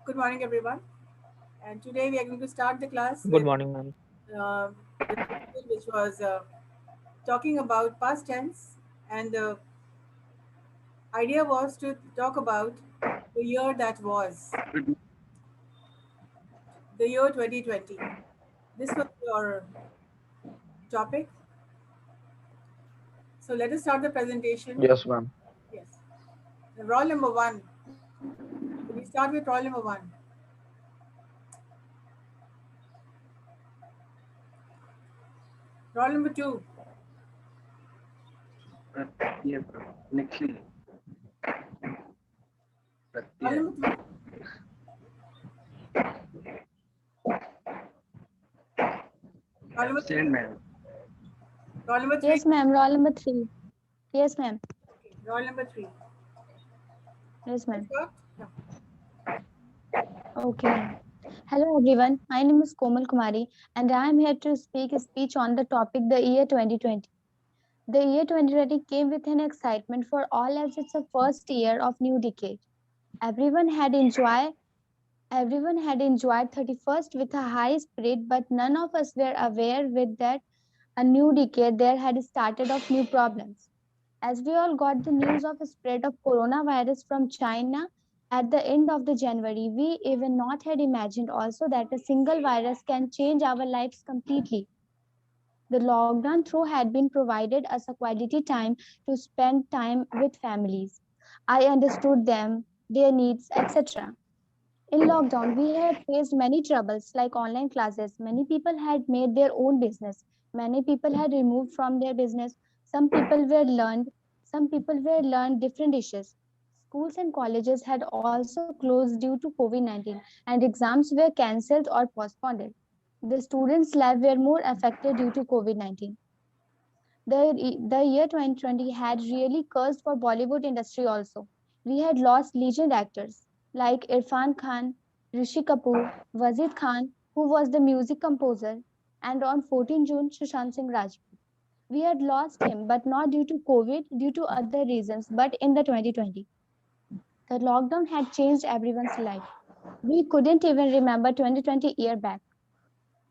Good morning, everyone. And today we are going to start the class Good with morning, ma'am. the title which was talking about past tense, and the idea was to talk about the year that was, the year 2020. This was your topic. So let us start the presentation. Yes, ma'am. Yes. Roll number one. We start with roll number one. Roll number two. Next Roll number three. Roll number three. absent, ma'am. Roll number three. Yes, ma'am. Roll number 3. Yes, ma'am. Okay. Roll number three. Yes, ma'am. Start? Yeah. Okay, ma'am. Hello, everyone. My name is Komal Kumari, and I am here to speak a speech on the topic the year 2020. The year 2020 came with an excitement for all as it's the first year of new decade. Everyone had enjoyed Everyone had enjoyed 31st with a high spirit, but none of us were aware with that a new decade there had started of new problems. As we all got the news of a spread of coronavirus from China at the end of the January, we even not had imagined also that a single virus can change our lives completely. The lockdown through had been provided us a quality time to spend time with families. I understood them, their needs, etc. In lockdown, we had faced many troubles like online classes. Many people had made their own business. Many people had removed from their business. Some people were learned. Some people were learned different dishes. Schools and colleges had also closed due to COVID-19 and exams were cancelled or postponed. The students' lives were more affected due to COVID-19. The year 2020 had really cursed for Bollywood industry also. We had lost legend actors like Irfan Khan, Rishi Kapoor, Wazid Khan, who was the music composer, and on 14 June, Sushant Singh Rajput. We had lost him, but not due to COVID, due to other reasons, but in the 2020. The lockdown had changed everyone's life. We couldn't even remember 2020 year back.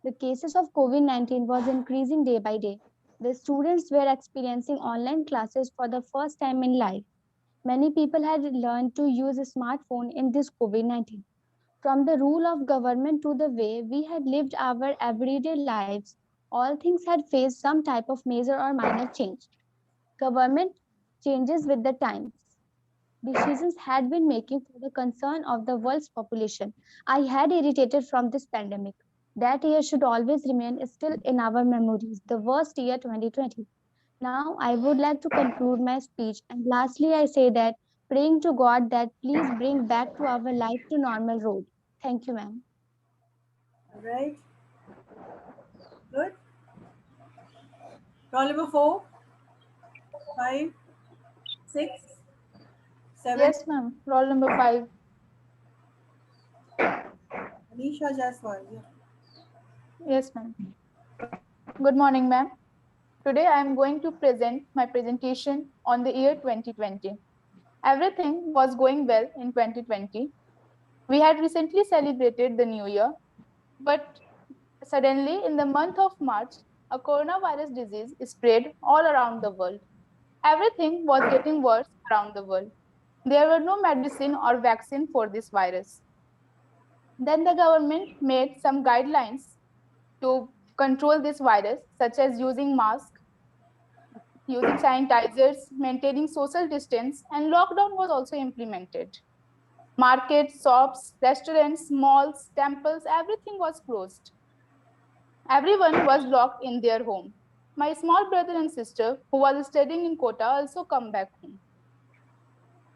The cases of COVID-19 was increasing day by day. The students were experiencing online classes for the first time in life. Many people had learned to use a smartphone in this COVID-19. From the rule of government to the way we had lived our everyday lives, all things had faced some type of major or minor change. Government changes with the times. Decisions had been making for the concern of the world's population. I had irritated from this pandemic. That year should always remain still in our memories, the worst year 2020. Now I would like to conclude my speech and lastly I say that praying to God that please bring back to our life to normal road. Thank you, ma'am. All right. Good. Roll number four, five, six, seven. Yes, ma'am. Roll number 5. Anisha Jaswal. Yeah. Yes, ma'am. Good morning, ma'am. Today I am going to present my presentation on the year 2020. Everything was going well in 2020. We had recently celebrated the new year, but suddenly in the month of March, a coronavirus disease spread all around the world. Everything was getting worse around the world. There were no medicine or vaccine for this virus. Then the government made some guidelines to control this virus, such as using masks, using sanitizers, maintaining social distance, and lockdown was also implemented. Markets, shops, restaurants, malls, temples, everything was closed. Everyone was locked in their home. My small brother and sister, who was studying in Kota, also come back home.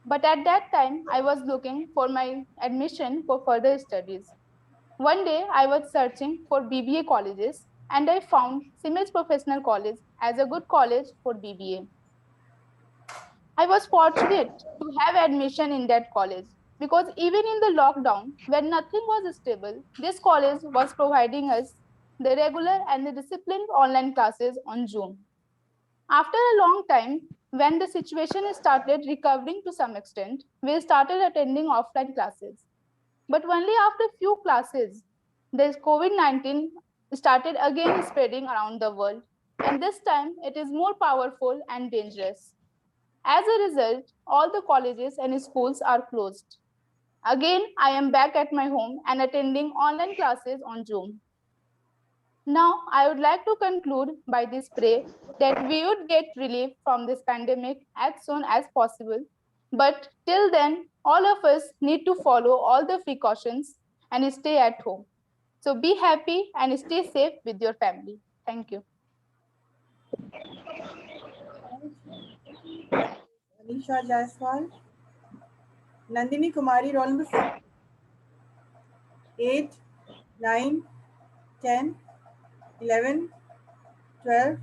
But at that time, I was looking for my admission for further studies. One day, I was searching for BBA colleges and I found CIMAGE Professional College as a good college for BBA. I was fortunate to have admission in that college because even in the lockdown, when nothing was stable, this college was providing us the regular and the disciplined online classes on Zoom. After a long time, when the situation started recovering to some extent, we started attending offline classes. But only after few classes, this COVID-19 started again spreading around the world. And this time it is more powerful and dangerous. As a result, all the colleges and schools are closed. Again, I am back at my home and attending online classes on Zoom. Now, I would like to conclude by this prayer that we would get relief from this pandemic as soon as possible. But till then, all of us need to follow all the precautions and stay at home. So be happy and stay safe with your family. Thank you. Anisha Jaiswal. Nandini Kumari, roll number 4. 8, 9, 10, 11, 12,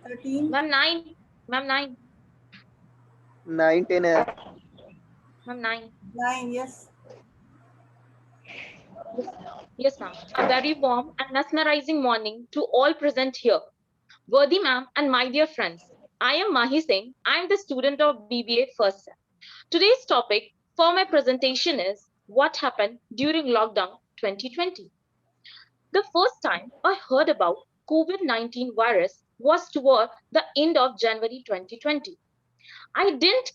13. Ma'am, 9. Ma'am, 9. 9, 10 है. Ma'am, 9. 9, yes. Yes, ma'am. A very warm and mesmerizing morning to all present here. Worthy ma'am and my dear friends, I am Mahi Singh. I am the student of BBA first sem. Today's topic for my presentation is what happened during lockdown 2020. The first time I heard about COVID-19 virus was toward the end of January 2020. I didn't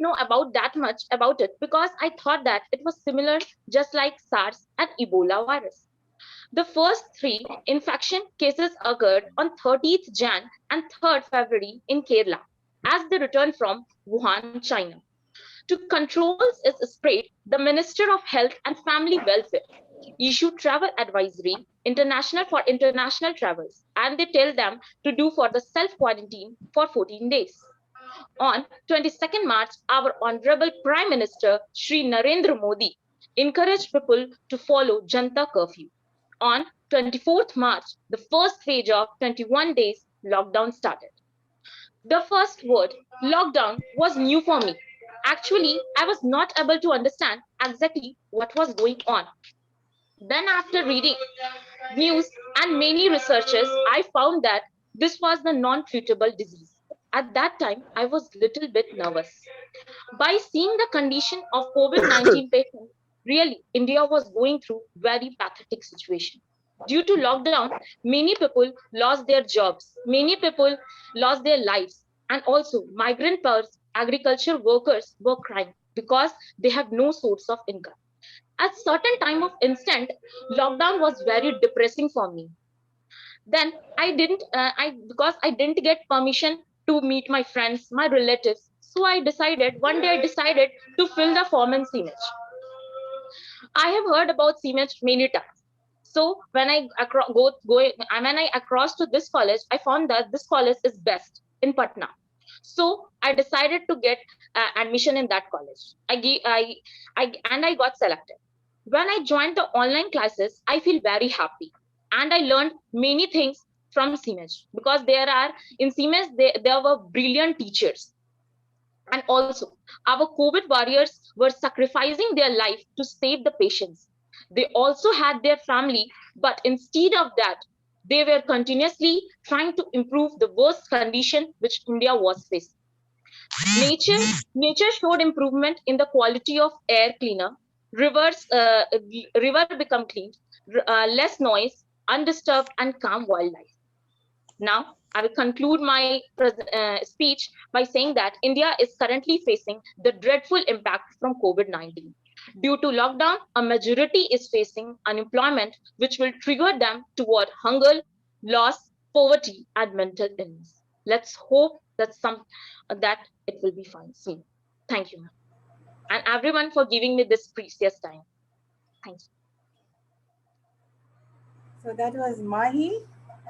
know about that much about it because I thought that it was similar just like SARS and Ebola virus. The first 3 infection cases occurred on 30th Jan and 3rd February in Kerala as they returned from Wuhan, China. To control its spread, the Minister of Health and Family Welfare issued travel advisory for international travels, and they tell them to do for the self-quarantine for 14 days. On 22nd March, our Honorable Prime Minister Shri Narendra Modi encouraged people to follow Janta curfew. On 24th March, the first phase of 21 days lockdown started. The first word, lockdown, was new for me. Actually, I was not able to understand exactly what was going on. Then after reading news and many researches, I found that this was the non-treatable disease. At that time, I was little bit nervous. By seeing the condition of COVID-19 patients, really, India was going through very pathetic situation. Due to lockdown, many people lost their jobs, many people lost their lives, and also migrant agriculture workers were crying because they have no source of income. At certain time of instant, lockdown was very depressing for me. Then because I didn't get permission to meet my friends, my relatives. So one day I decided to fill the form in CIMAGE. I have heard about CIMAGE many times. So when I across to this college, I found that this college is best in Patna. So I decided to get admission in that college. I got selected. When I joined the online classes, I feel very happy. And I learned many things from CIMAGE because in CIMAGE, there were brilliant teachers. And also, our COVID warriors were sacrificing their life to save the patients. They also had their family, but instead of that, they were continuously trying to improve the worst condition which India was facing. Nature showed improvement in the quality of air cleaner, river become clean, less noise, undisturbed and calm wildlife. Now, I will conclude my speech by saying that India is currently facing the dreadful impact from COVID-19. Due to lockdown, a majority is facing unemployment, which will trigger them toward hunger, loss, poverty, and mental illness. Let's hope that it will be fine soon. Thank you, ma'am. And everyone for giving me this precious time. Thank you. So that was Mahi.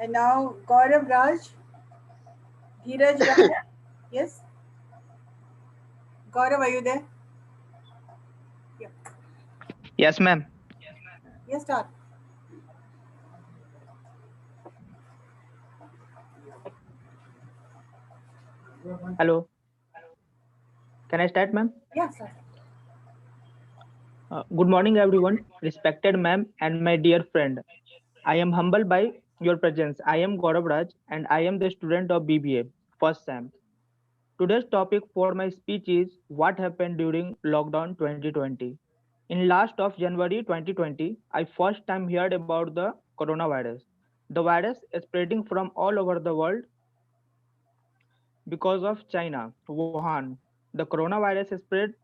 And now Gaurav Raj. Dheeraj Raj. Yes? Gaurav, are you there? Yeah. Yes, ma'am. Yes, start. Hello. Can I start, ma'am? Yeah, start. Good morning, everyone. Respected ma'am and my dear friend. I am humbled by your presence. I am Gaurav Raj and I am the student of BBA, first SAM. Today's topic for my speech is what happened during lockdown 2020. In last of January 2020, I first time heard about the coronavirus. The virus is spreading from all over the world because of China, Wuhan. The coronavirus is spread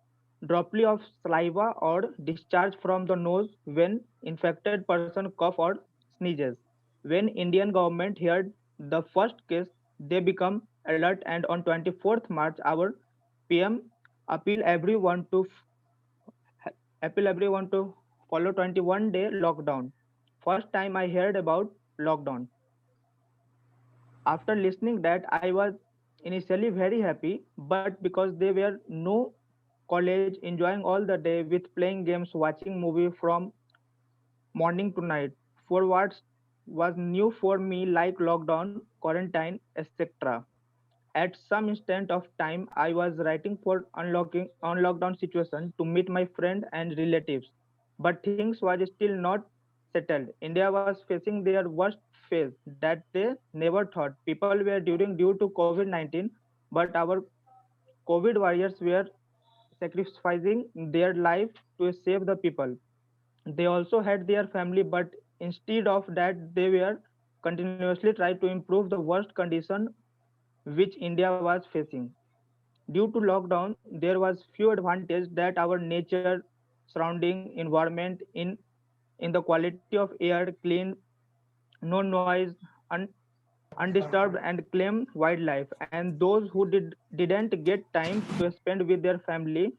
droplet of saliva or discharge from the nose when infected person cough or sneezes. When Indian government heard the first case, they become alert and on 24th March our PM appeal everyone to appeal everyone to follow 21-day lockdown. First time I heard about lockdown. After listening that I was initially very happy, but because there were no college, enjoying all the day with playing games, watching movie from morning to night. For what was new for me like lockdown, quarantine, etc. At some instant of time, I was writing for unlocking on lockdown situation to meet my friend and relatives. But things was still not settled. India was facing their worst phase that they never thought people were during due to COVID-19, but our COVID warriors were sacrificing their life to save the people. They also had their family, but instead of that, they were continuously trying to improve the worst condition which India was facing. Due to lockdown, there was few advantage that our nature, surrounding environment in the quality of air, clean, no noise, undisturbed and claim wildlife. And those who didn't get time to spend with their family,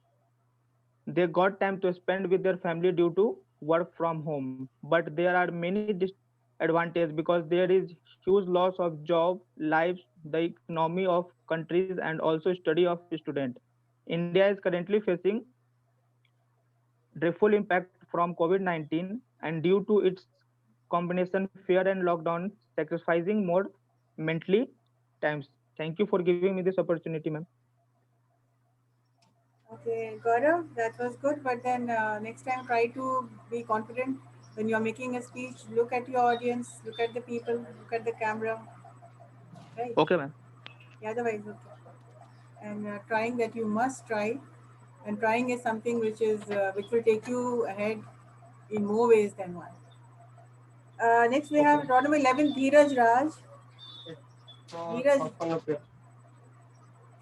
they got time to spend with their family due to work from home. But there are many disadvantages because there is huge loss of job, lives, the economy of countries, and also study of student. India is currently facing dreadful impact from COVID-19 and due to its combination fear and lockdown sacrificing more mentally times. Thank you for giving me this opportunity, ma'am. Okay, Gaurav, that was good. But then next time, try to be confident when you're making a speech. Look at your audience, look at the people, look at the camera, right? Okay, ma'am. Yeah, otherwise, okay. And trying that you must try, and trying is something which will take you ahead in more ways than one. Next, we have round number 11, Dheeraj Raj. Dheeraj,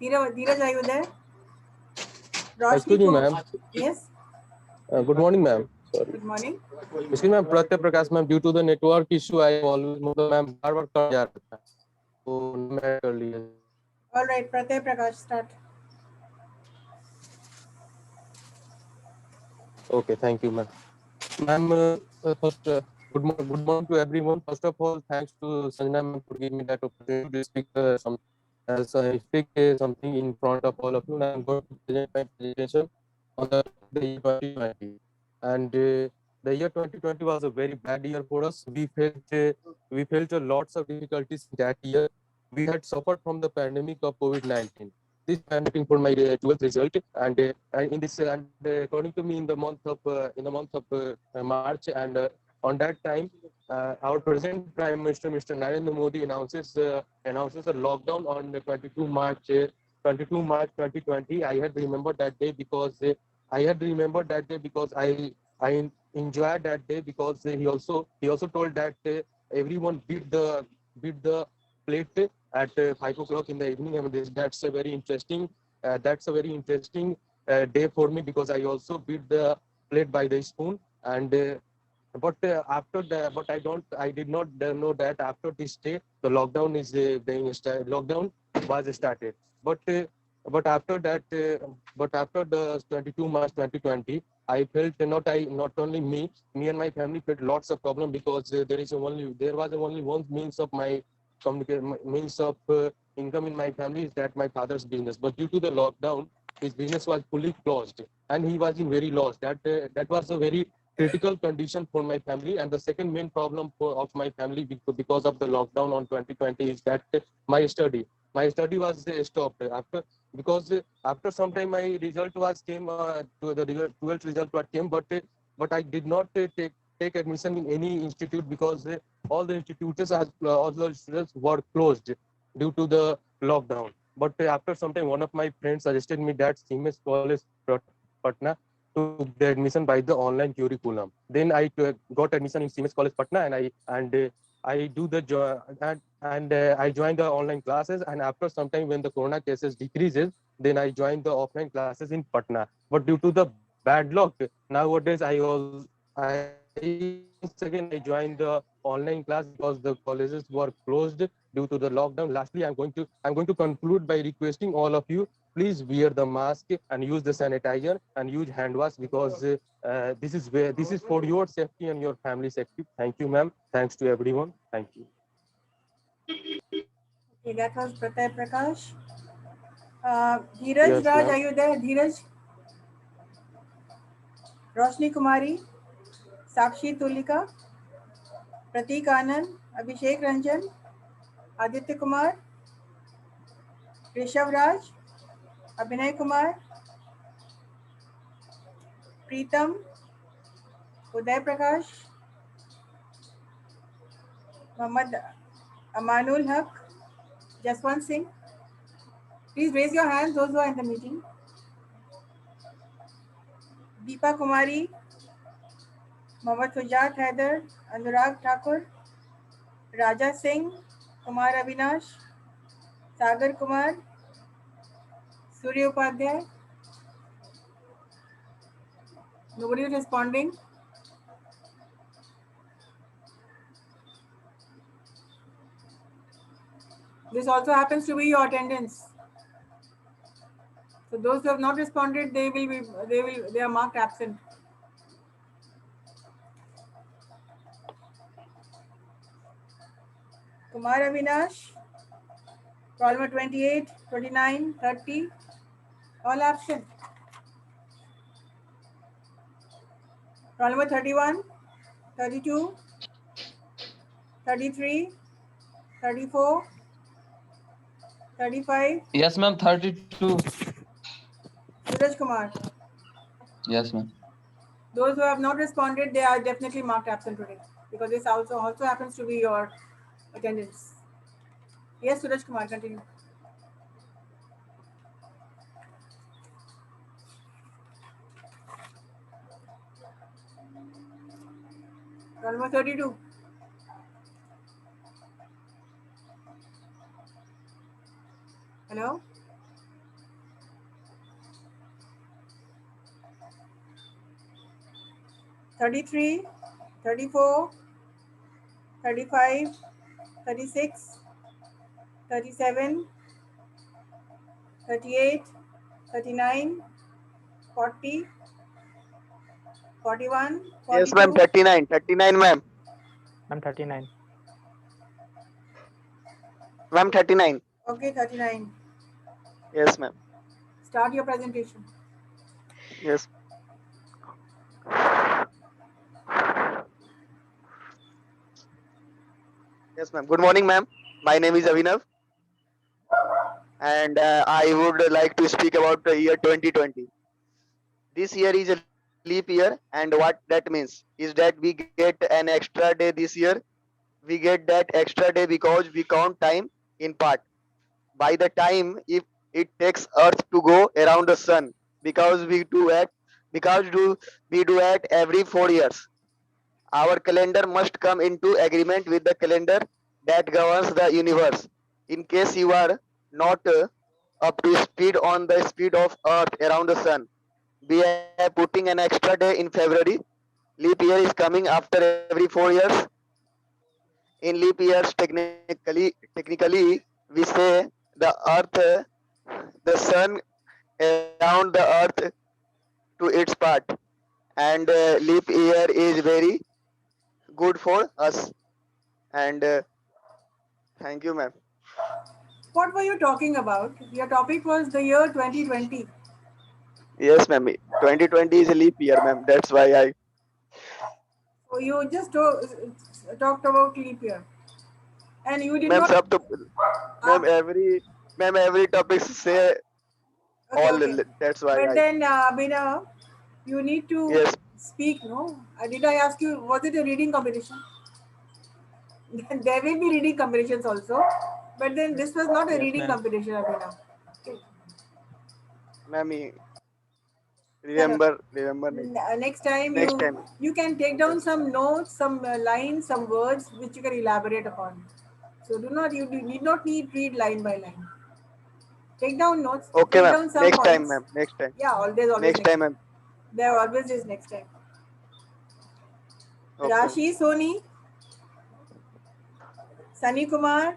Dheeraj, are you there? Roshni Excuse me, Ko. ma'am. Yes, Good morning, ma'am. Sorry. good morning. Excuse me, ma'am. Pratyay Prakash ma'am due to the network issue I always मतलब ma'am बार बार cut जा रहा था तो मैं कर लिया. All right, Pratay Prakash, start. Okay, thank you, ma'am. Ma'am, first good morning to everyone. First of all, thanks to Sanjana ma'am for giving me that opportunity to speak something in front of all of you. I'm going to present my presentation on the year 2020. And the year 2020 was a very bad year for us. We felt lots of difficulties that year. We had suffered from the pandemic of COVID-19. This pandemic for my 12th result, and in this and according to me, in the month of March, and on that time, our present Prime Minister, Mr. Narendra Modi, announces a lockdown on the 22 March 2020. I had remembered that day because I enjoyed that day because he also told that everyone beat the plate at 5 o'clock in the evening. I mean, that's a very interesting day for me because I also beat the plate by the spoon. And I did not know that after this day the lockdown was started. But but after that, but after the 22 March 2020, I felt not only me and my family felt lots of problem because there was only one means of my means of income in my family is that my father's business. But due to the lockdown, his business was fully closed, and he was in very loss. That was a very critical condition for my family. And the second main problem of my family because of the lockdown on 2020 is that my study was stopped after because after some time my result was came to the 12th result what came, but I did not take admission in any institute because all the institutes all the students were closed due to the lockdown. But after some time, one of my friends suggested me that CIMAGE College Patna took the admission by the online curriculum. Then I got admission in CIMAGE College Patna, and I do the I joined the online classes. And after some time, when the corona cases decreases, then I joined the offline classes in Patna. But due to the bad luck, nowadays I once again I joined the online class because the colleges were closed due to the lockdown. Lastly, I'm going to conclude by requesting all of you, please wear the mask and use the sanitizer and use hand wash, because this is for your safety and your family safety. Thank you, ma'am. Thanks to everyone. Thank you. Okay, that was Pratay Prakash. Dheeraj Yes, Raj, ma'am. are you there? Dheeraj? Roshni Kumari, Sakshi Tulika, Pratik Anand, Abhishek Ranjan, Aditya Kumar, Rishabh Raj, Abhinay Kumar, Preetam, Uday Prakash, Mohammad Amanul Haq, Jaswant Singh. Please raise your hands, those who are in the meeting. Deepa Kumari, Mohammad Sujat Haider, Anurag Thakur, Raja Singh, Kumar Avinash, Sagar Kumar, Surya Upadhyay. Nobody is responding. This also happens to be your attendance. So those who have not responded, they are marked absent. Kumar Avinash, roll number 28, 29, 30, all absent. Roll number 31, 32, 33, 34, 35. Yes, ma'am. 32. Suraj Kumar. Yes, ma'am. Those who have not responded, they are definitely marked absent today, because this also happens to be your attendance. Yes, Suraj Kumar, continue. Roll number 32. Hello? $33, $34, $35, $36, $37, $38, $39, $40, $41, Yes, ma'am. $42. 39, ma'am. I'm 39. Ma'am, 39. Okay, 39. Yes, ma'am. Start your presentation. Yes. Yes, ma'am. Good morning, ma'am. My name is Avinav, and I would like to speak about the year 2020. This year is a leap year, and what that means is that we get an extra day this year. We get that extra day because we count time in part. By the time if it takes Earth to go around the sun, because we do it every 4 years. Our calendar must come into agreement with the calendar that governs the universe. In case you are not up to speed on the speed of Earth around the sun, we are putting an extra day in February. Leap year is coming after every 4 years. In leap years, technically, we say the Earth, the sun around the Earth to its part, and leap year is very good for us. And thank you, ma'am. What were you talking about? Your topic was the year 2020. Yes, ma'am. 2020 is a leap year, ma'am. That's why I. So you just talked about leap year. And you did Ma'am, not. sab to, ma'am, every topic say Okay, all. okay. That's why But I. then, Abhinav, you need to Yes, speak, no? Did I ask you, was it a reading competition? There will be reading competitions also. But then this was not a Yes, reading ma'am. competition, Abhinav. Okay. ma'am. Remember Next time next time. you can take down some notes, some lines, some words which you can elaborate upon. So you need not read line by line. Take down notes, Okay, take ma'am. down some Next time, points. ma'am. Next time. Yeah, always Next next time, time. ma'am. There always is next time. Okay. Rashi Soni, Sunny Kumar,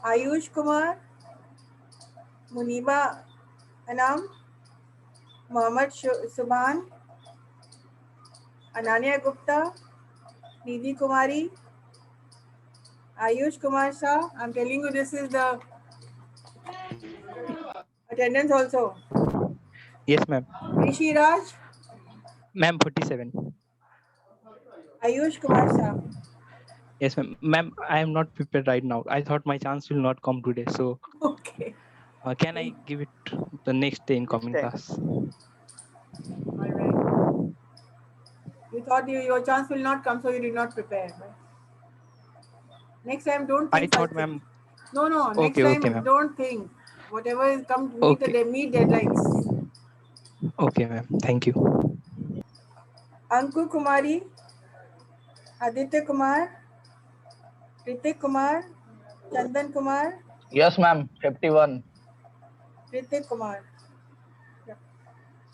Ayush Kumar, Muniba Anam, Mohammad Subhan, Ananya Gupta, Nidhi Kumari, Ayush Kumar Shah. I'm telling you, this is the attendance also. Yes, ma'am. Rishi Raj, Ma'am, 47. Ayush Kumar Shah. Yes, ma'am. Ma'am, I am not prepared right now. I thought my chance will not come today. So, Okay. can I give it the next day in coming time. class? All right. You thought your chance will not come, so you did not prepare. Right? Next time, don't I think such thought, things. ma'am. No. Next Okay, time, ma'am. don't think. Whatever is come, meet Okay. meet deadlines. Okay, ma'am. Thank you. Anku Kumari, Aditya Kumar, Ritik Kumar, Chandan Kumar, Yes, ma'am. 51. Ritik Kumar.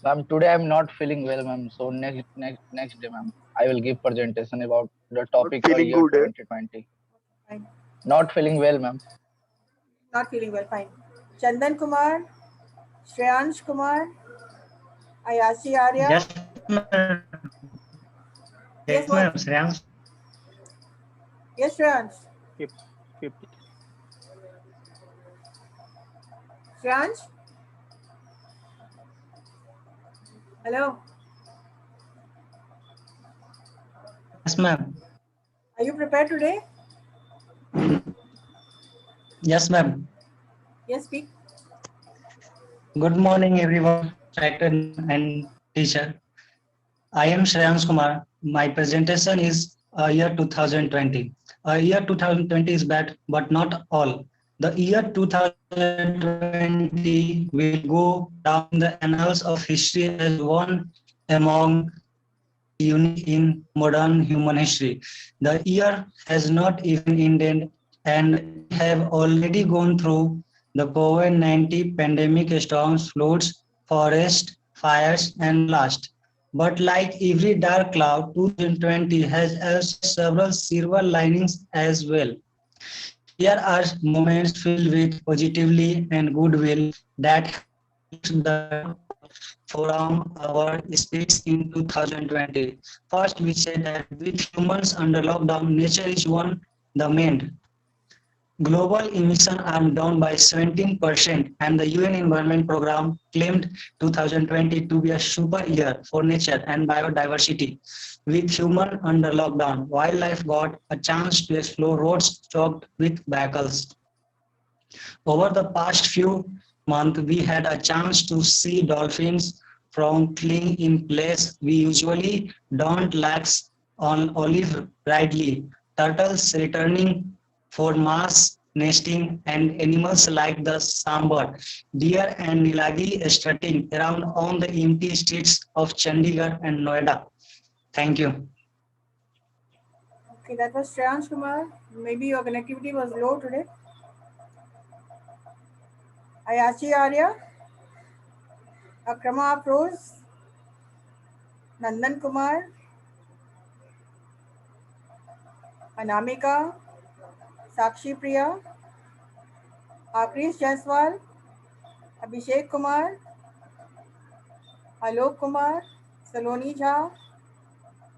Ma'am, today I'm not feeling well, ma'am. So next day, ma'am, I will give presentation about the Not topic feeling year good. 2020. Fine. Not feeling well, ma'am. Not feeling well. Fine. Chandan Kumar, Shreyansh Kumar, Ayasi Arya. Yes, ma'am. Yes, Yes, what? ma'am. Shreyans. Yes, Shreyansh. 50. Shreyansh? Hello. Yes, ma'am. Are you prepared today? Yes, ma'am. Yes, speak. Good morning, everyone, faculty and teacher. I am Shreyans Kumar. My presentation is year 2020. Year 2020 is bad, but not all. The year 2020 will go down in the annals of history as one among unique in modern human history. The year has not even ended, and we have already gone through the COVID-19 pandemic, storms, floods, forest fires, and blast. But like every dark cloud, 2020 has also several silver linings as well. Here are moments filled with positivity and goodwill that have lift the from our speech in 2020. First, we say that with humans under lockdown, nature is one the main. Global emissions are down by 17%, and the UN Environment Programme claimed 2020 to be a super year for nature and biodiversity. With human under lockdown, wildlife got a chance to explore roads choked with vehicles. Over the past few months, we had a chance to see dolphins from fleeing in place we usually don't lax on Olive Ridley, turtles returning for mass nesting, and animals like the sambar, deer, and nilagi strutting around on the empty streets of Chandigarh and Noida. Thank you. Okay, that was Shreyansh Kumar. Maybe your connectivity was low today. Ayachi Arya, Akrama Afroz, Nandan Kumar, Anamika, Sakshi Priya, Akrish Jaiswal, Abhishek Kumar, Alok Kumar, Saloni Jha,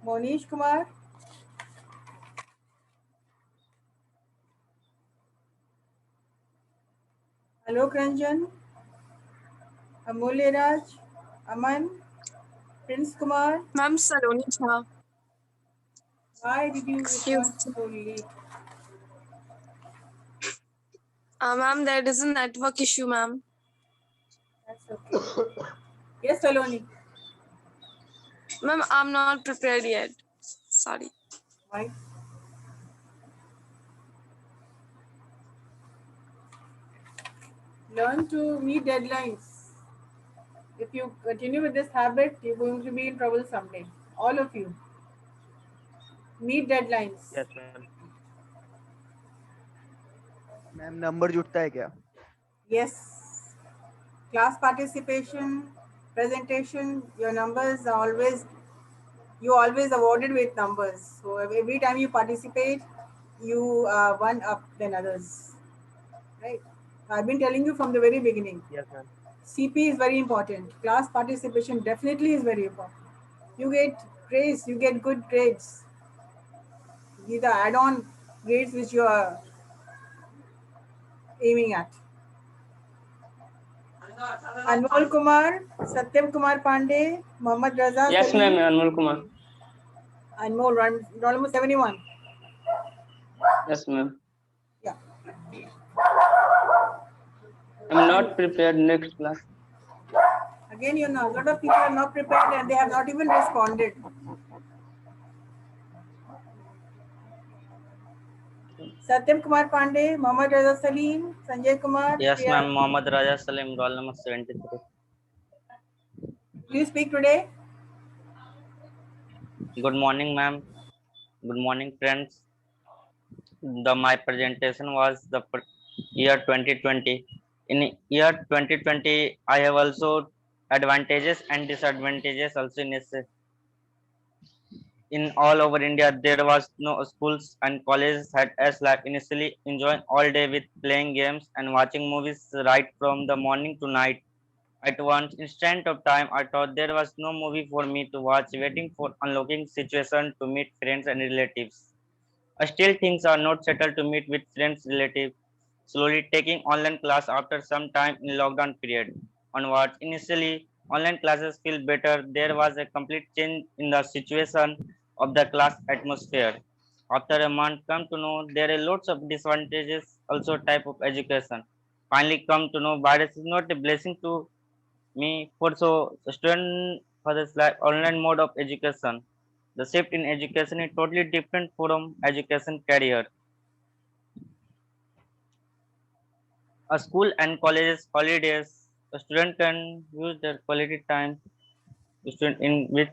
Monish Kumar, Alok Ranjan, Amulya Raj, Aman, Prince Kumar. Ma'am, Saloni Jha. Why did you Excuse respond so late? Ma'am, there is a network issue, ma'am. That's okay. Yes, Saloni. Ma'am, I'm not prepared yet. Sorry. Why? Learn to meet deadlines. If you continue with this habit, you're going to be in trouble someday. All of you. Meet deadlines. Yes, ma'am. Ma'am number जुटता है क्या? Yes. Class participation, presentation, your numbers are always, you always awarded with numbers. So every time you participate, you are one up than others. Right? I've been telling you from the very beginning. Yes, ma'am. CP is very important. Class participation definitely is very important. You get praise, you get good grades. These are add-on grades which you are aiming at. Anmol Kumar, Satyam Kumar Pandey, Mohammad Raza. Yes, ma'am. Anmol Kumar. Anmol, roll number 71. Yes, ma'am. Yeah. I'm not prepared next class. Again, you know, a lot of people are not prepared and they have not even responded. Satyam Kumar Pandey, Mohammad Raza Salim, Sanjay Kumar. Yes, ma'am. Mohammad Raja Salim, roll number 73. Do you speak today? Good morning, ma'am. Good morning, friends. My presentation was the year 2020. In year 2020, I have also advantages and disadvantages also in all over India. There was no schools and colleges had as like initially enjoying all day with playing games and watching movies right from the morning to night. At one instant of time, I thought there was no movie for me to watch, waiting for unlocking situation to meet friends and relatives. Still, things are not settled to meet with friends, relatives. Slowly taking online class after some time in lockdown period onwards. Initially, online classes feel better. There was a complete change in the situation of the class atmosphere. After a month, come to know there are lots of disadvantages. Also, type of education. Finally, come to know virus is not a blessing to me for so student for this like online mode of education. The shift in education is totally different from education career. A school and colleges holidays, a student can use their quality time student in which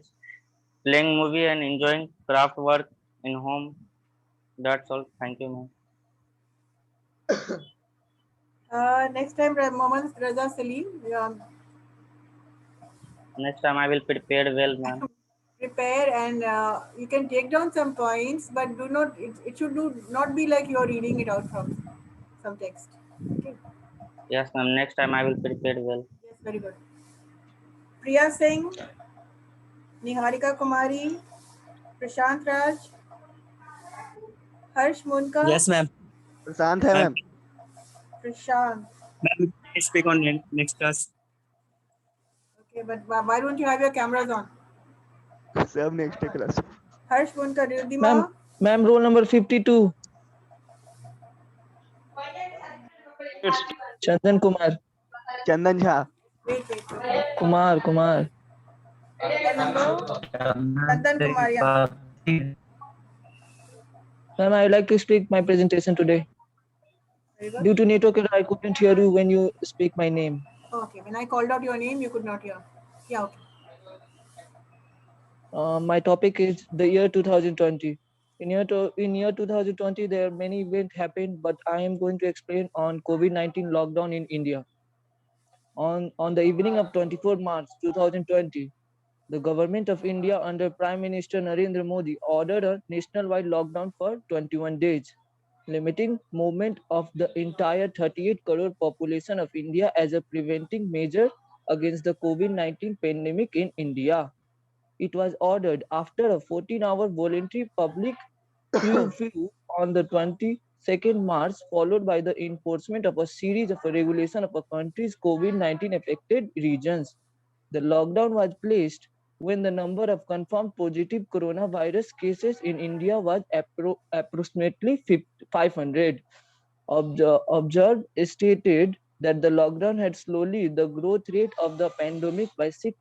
playing movie and enjoying craft work in home. That's all. Thank you, ma'am. Next time, Mohammad Raza Salim. Next time I will prepare well, ma'am. Prepare and you can take down some points, but do not. It should not be like you are reading it out from some text. Okay. Yes, ma'am. Next time I will prepare well. Yes, very good. Priya Singh, Niharika Kumari, Prashant Raj, Harsh Munka. Yes, ma'am. प्रशांत है ma'am. Prashant. Ma'am, I speak on next class. Okay, but why don't you have your cameras on? सब next class. Harsh Munka, Ridhima. Ma'am, roll number 52. It's Chandan Kumar. Chandan Jha. Wait. Kumar. Chandan Kumar, yeah. Ma'am, I would like to speak my presentation today. Very good. Due to network error, I couldn't hear you when you speak my name. Okay, when I called out your name, you could not hear. Yeah, okay. My topic is the year 2020. In year 2020, there are many events happened, but I am going to explain on COVID-19 lockdown in India. On the evening of 24 March 2020, the government of India under Prime Minister Narendra Modi ordered a nationwide lockdown for 21 days, limiting movement of the entire 38 crore population of India as a preventing measure against the COVID-19 pandemic in India. It was ordered after a 14-hour voluntary public curfew on the 22nd March, followed by the enforcement of a series of regulation of a country's COVID-19 affected regions. The lockdown was placed when the number of confirmed positive coronavirus cases in India was approximately 500. Observed stated that the lockdown had slowly the growth rate of the pandemic by 6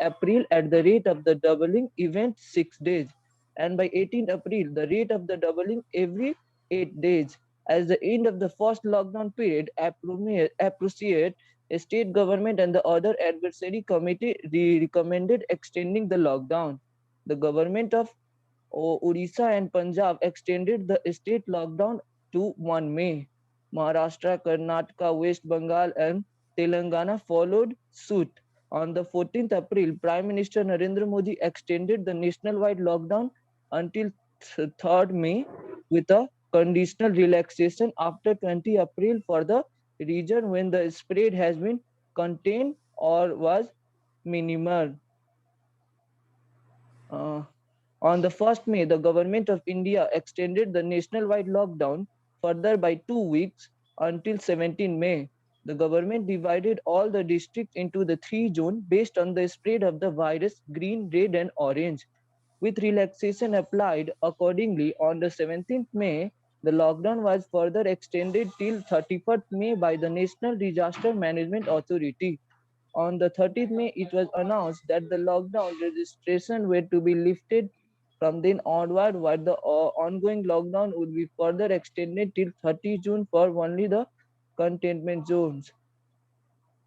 April at the rate of the doubling event 6 days, and by 18 April the rate of the doubling every 8 days. As the end of the first lockdown period approximate state government and the other advisory committee recommended extending the lockdown. The government of Odisha and Punjab extended the state lockdown to 1 May. Maharashtra, Karnataka, West Bengal, and Telangana followed suit. On the 14th April, Prime Minister Narendra Modi extended the nationwide lockdown until 3rd May with a conditional relaxation after 20 April for the region when the spread has been contained or was minimal. On the 1st May, the Government of India extended the nationwide lockdown further by 2 weeks until 17 May. The government divided all the districts into the 3 zones based on the spread of the virus: green, red, and orange, with relaxation applied accordingly. On the 17th May, the lockdown was further extended till 31st May by the National Disaster Management Authority. On the 30th May, it was announced that the lockdown registration were to be lifted from then onward, while the ongoing lockdown would be further extended till 30 June for only the containment zones.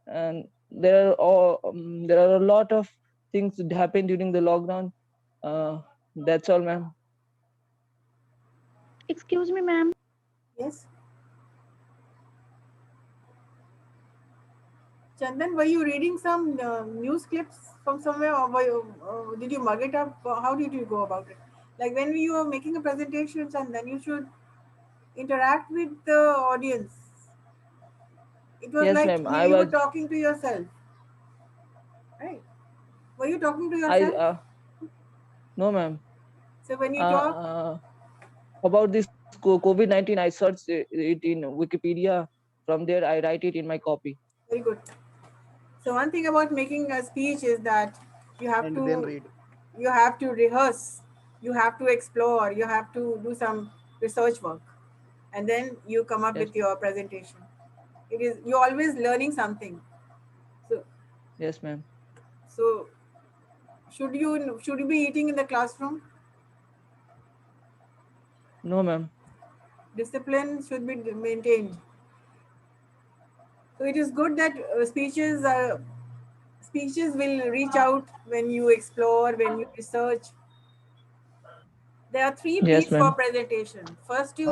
And there are a lot of things that happened during the lockdown. That's all, ma'am. Excuse me, ma'am. Yes. Chandan, were you reading some news clips from somewhere, or did you mug it up? How did you go about it? Like when you are making a presentation, Chandan, you should interact with the audience. It was Yes, like ma'am. you were talking to yourself, right? Were you talking to yourself? No, ma'am. So when you talk about this COVID-19, I searched it in Wikipedia. From there, I write it in my copy. Very good. So one thing about making a speech is that you have to rehearse, you have to explore, you have to do some research work, and then you come up with your presentation. You're always learning something. So yes, ma'am. So should you be eating in the classroom? No, ma'am. Discipline should be maintained. So it is good that speeches will reach out when you explore, when you research. There are 3 P's for presentation. First, you